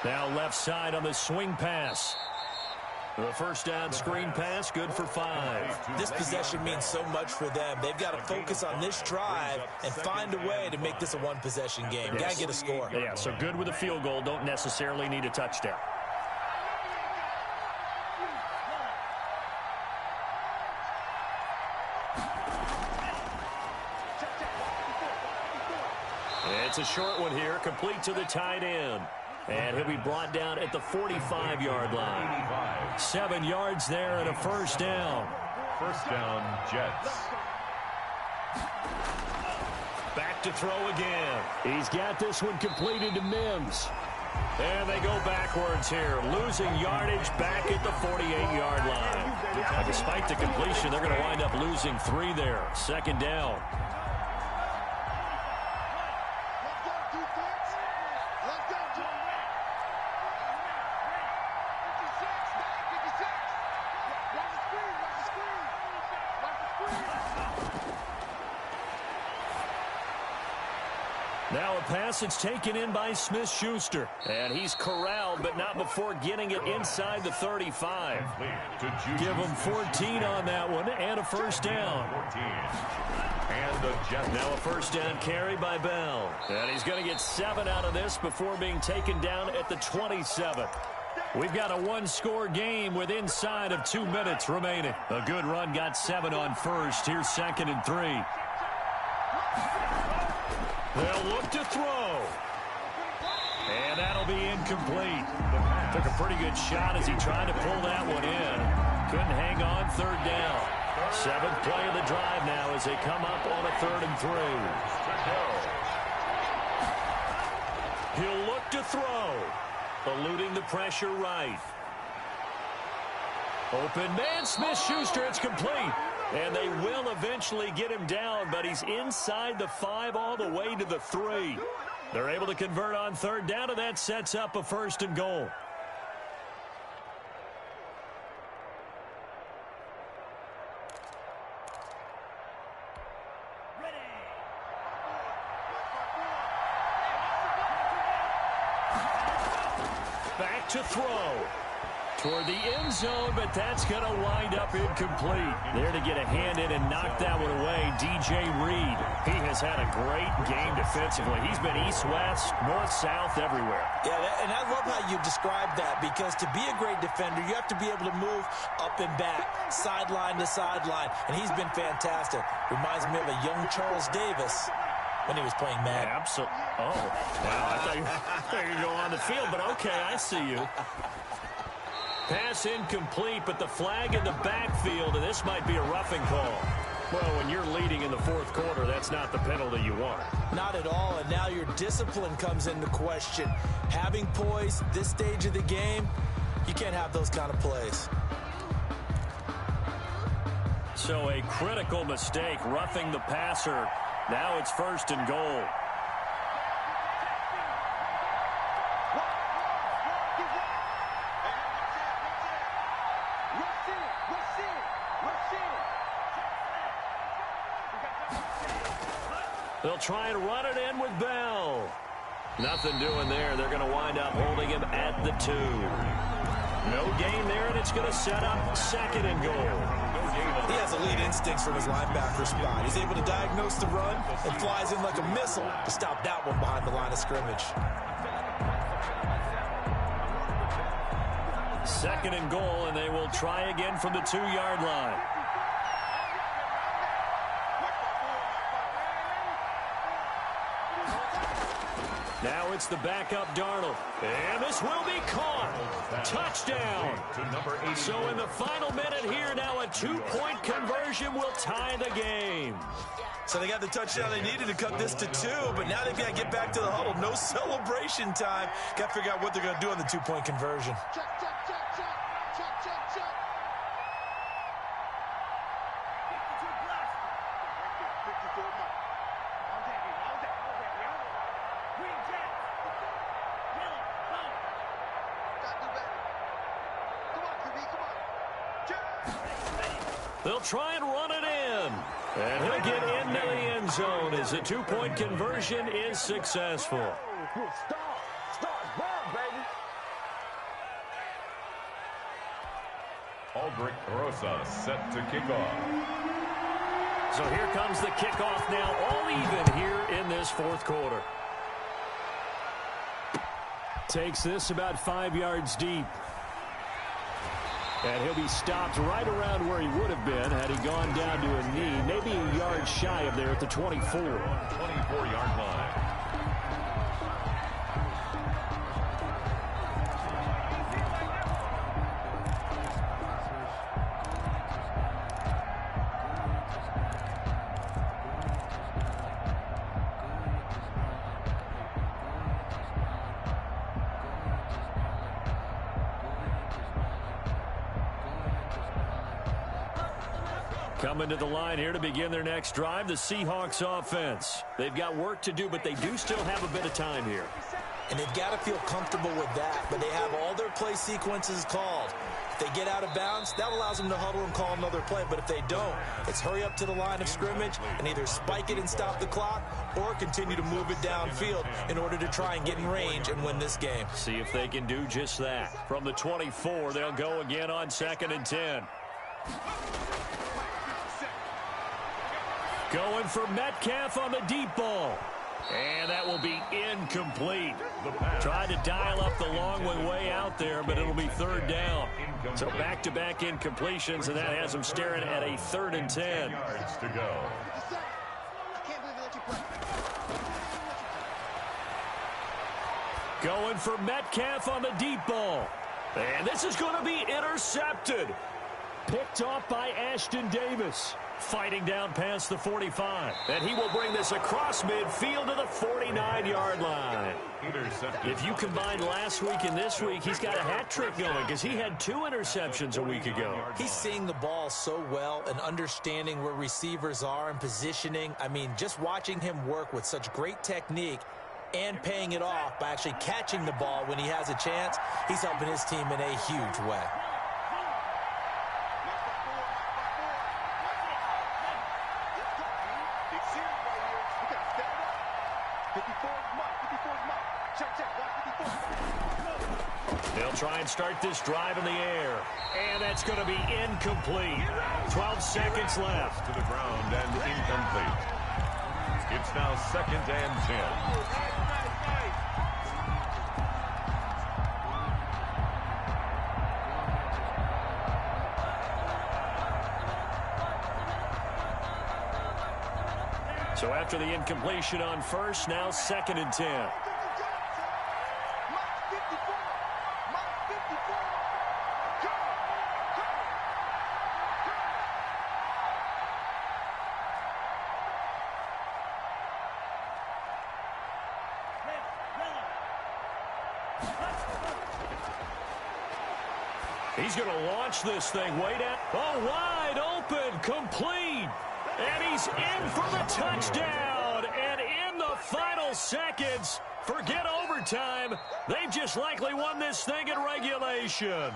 Now left side on the swing pass. The first down screen pass, good for 5. This possession means so much for them. They've got to focus on this drive and find a way to make this a one-possession game. Yes. Got to get a score. Yeah, so good with a field goal. Don't necessarily need a touchdown. It's a short one here, complete to the tight end. And he'll be brought down at the 45-yard line. 7 yards there and a first down. First down, Jets. Back to throw again. He's got this one completed to Mims. And they go backwards here, losing yardage back at the 48-yard line. Now, despite the completion, they're going to wind up losing 3 there. Second down. Now a pass that's taken in by Smith-Schuster. And he's corralled, but not before getting it inside the 35. Give him 14 on that one and a first down. Now a first down carry by Bell. And he's going to get 7 out of this before being taken down at the 27. We've got a one-score game with inside of 2 minutes remaining. A good run got 7 on first. Here's 2nd and 3. They'll look to throw. And that'll be incomplete. Took a pretty good shot as he tried to pull that one in. Couldn't hang on, 3rd down. 7th play of the drive now as they come up on a 3rd and 3. He'll look to throw. Eluding the pressure right. Open man, Smith-Schuster, it's complete. And they will eventually get him down, but he's inside the 5 all the way to the 3. They're able to convert on 3rd down, and that sets up a 1st and goal. Back to throw. Toward the end zone, but that's going to wind up incomplete. There to get a hand in and knock that one away, DJ Reed. He has had a great game defensively. He's been east-west, north-south, everywhere. Yeah, and I love how you described that, because to be a great defender, you have to be able to move up and back, sideline to sideline, and he's been fantastic. Reminds me of a young Charles Davis when he was playing Madden. Absolutely. Oh, wow. I thought you were going on the field, but okay, I see you. Pass incomplete, but the flag in the backfield, and this might be a roughing call. Well, when you're leading in the 4th quarter, that's not the penalty you want. Not at all, and now your discipline comes into question. Having poise this stage of the game, you can't have those kind of plays. So a critical mistake, roughing the passer. Now it's 1st and goal. They'll try and run it in with Bell. Nothing doing there. They're going to wind up holding him at the 2. No gain there, and it's going to set up 2nd and goal. He has elite instincts from his linebacker spot. He's able to diagnose the run and flies in like a missile to stop that one behind the line of scrimmage. 2nd and goal, and they will try again from the 2-yard line. Now it's the backup Darnold. And this will be caught. Touchdown. So in the final minute here, now a 2-point conversion will tie the game. So they got the touchdown they needed to cut this to 2, but now they've got to get back to the huddle. No celebration time. Got to figure out what they're going to do on the 2-point conversion. They'll try and run it in. And he'll get into the end zone as the 2-point conversion is successful. Aldrich Rosa set to kick off. So here comes the kickoff now, all even here in this 4th quarter. Takes this about 5 yards deep. And he'll be stopped right around where he would have been had he gone down to a knee, maybe a yard shy of there at the 24. 24-yard line. Coming to the line here to begin their next drive, the Seahawks offense. They've got work to do, but they do still have a bit of time here. And they've got to feel comfortable with that, but they have all their play sequences called. If they get out of bounds, that allows them to huddle and call another play. But if they don't, it's hurry up to the line of scrimmage and either spike it and stop the clock or continue to move it downfield in order to try and get in range and win this game. See if they can do just that. From the 24, they'll go again on 2nd and 10. Going for Metcalf on the deep ball. And that will be incomplete. Tried to dial up the long one way out there, but it'll be 3rd down. So back-to-back incompletions, and that has them staring at a 3rd and 10. Yards to go. Going for Metcalf on the deep ball. And this is going to be intercepted. Picked off by Ashton Davis. Fighting down past the 45. And he will bring this across midfield to the 49-yard line. If you combine last week and this week, he's got a hat trick going because he had 2 interceptions a week ago. He's seeing the ball so well and understanding where receivers are and positioning. I mean, just watching him work with such great technique and paying it off by actually catching the ball when he has a chance, he's helping his team in a huge way. They'll try and start this drive in the air. And that's going to be incomplete. 12 seconds left. To the ground and incomplete. It's now 2nd and 10. So after the incompletion on first, now 2nd and 10. He's going to launch this thing way down. Oh, wide open, complete. And he's in for the touchdown. And in the final seconds, forget overtime. They've just likely won this thing in regulation.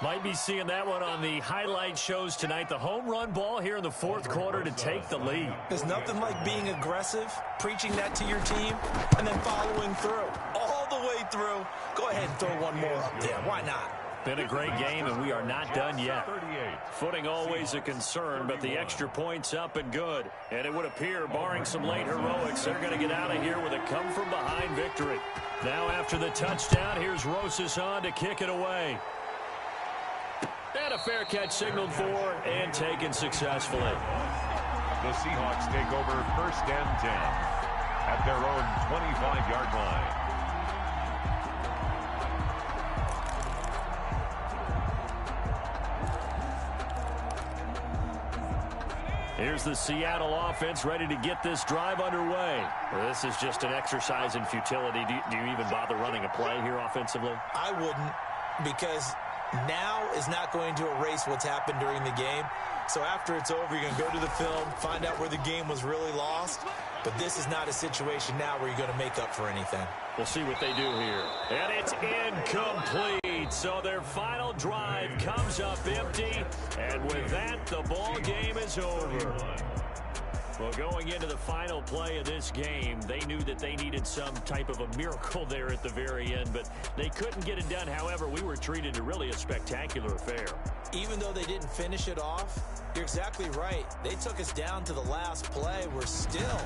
Might be seeing that one on the highlight shows tonight. The home run ball here in the 4th quarter to take the lead. There's nothing like being aggressive, preaching that to your team, and then following through. All the way through. Go ahead and throw one more up there. Why not? Been a great game, and we are not done yet. Footing always a concern, but the extra point's up and good. And it would appear, barring some late heroics, they're going to get out of here with a come-from-behind victory. Now after the touchdown, here's Rosas on to kick it away. And a fair catch signaled for and taken successfully. The Seahawks take over 1st and 10 at their own 25-yard line. Here's the Seattle offense ready to get this drive underway. Well, this is just an exercise in futility. Do you even bother running a play here offensively? I wouldn't, because now is not going to erase what's happened during the game. So after it's over, you're going to go to the film, find out where the game was really lost. But this is not a situation now where you're going to make up for anything. We'll see what they do here. And it's incomplete. So their final drive comes up empty. And with that, the ball game is over. Well, going into the final play of this game, they knew that they needed some type of a miracle there at the very end, but they couldn't get it done. However, we were treated to really a spectacular affair. Even though they didn't finish it off, you're exactly right. They took us down to the last play. We're still,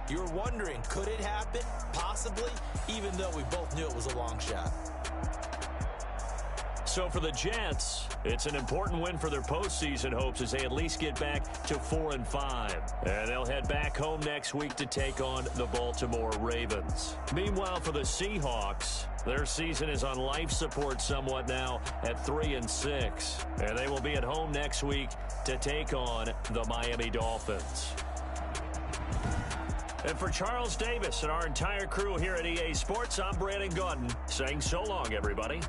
you're wondering, could it happen? Possibly, even though we both knew it was a long shot. So for the Jets, it's an important win for their postseason hopes as they at least get back to 4-5. And they'll head back home next week to take on the Baltimore Ravens. Meanwhile, for the Seahawks, their season is on life support somewhat now at 3-6. And they will be at home next week to take on the Miami Dolphins. And for Charles Davis and our entire crew here at EA Sports, I'm Brandon Gordon saying so long, everybody.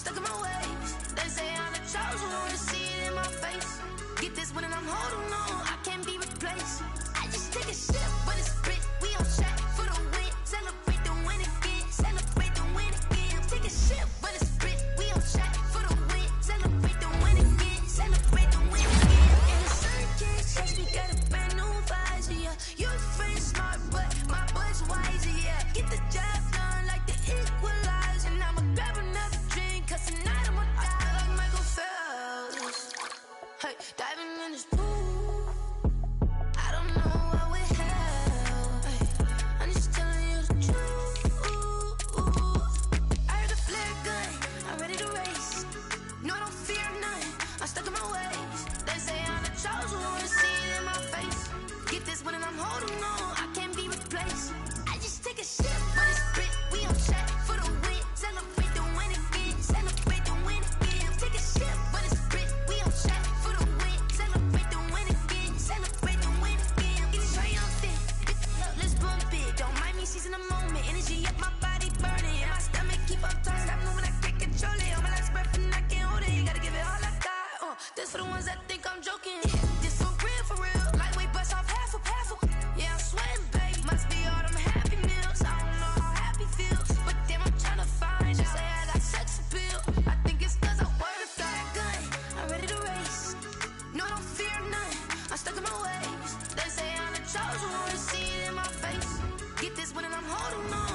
stuck in my ways. They say I'm the chosen one, see it in my face. Get this one and I'm holding on, I can't be replaced. I just take a sip, but it's spit. We on track for the win. Celebrate the win again. Celebrate the win again. Take a sip, but it's spit. We on track for the win. Celebrate the win again. Celebrate the win again. And the sun can't touch me, got a brand new visor, yeah. Your friend smart, but my boy's wiser, yeah. Get the job done like the equalizer. And I'ma grab another drink, cause tonight I'ma die like Michael Phelps. Hey, diving in this pool, I don't know what we have. Hey, I'm just telling you the truth. I heard the flare gun, I'm ready to race. No, I don't fear nothing, I'm stuck in my ways. They say I'm the chosen one, see it in my face. Get this one and I'm holding on, I can't be replaced. I just take a sip, but it's spit. We on track for the win. Celebrate the win again. Celebrate the win again. Take a sip, but it's spit. We on track for the win. Celebrate the win again. Celebrate the win again. Get triumphant. Let's bump it. Don't mind me seizing the moment. Energy up, my body burning. And my stomach keep up turned. Stop moving, I can't control it. On my last breath and I can't hold it. You gotta give it all I got. This for the ones that think I'm joking. This for real, for real. Lightweight bust off half a half. Yeah, I'm sweating, babe. Must be all them happy meals. I don't know how happy feels, but damn, I'm tryna find you. Say I got sex appeal. I think it's cause I work a fat gun. I'm ready to race. No, I don't fear nothing. I'm stuck in my ways. They say I'm the chosen one, see it in my face. Get this one and I'm holding on.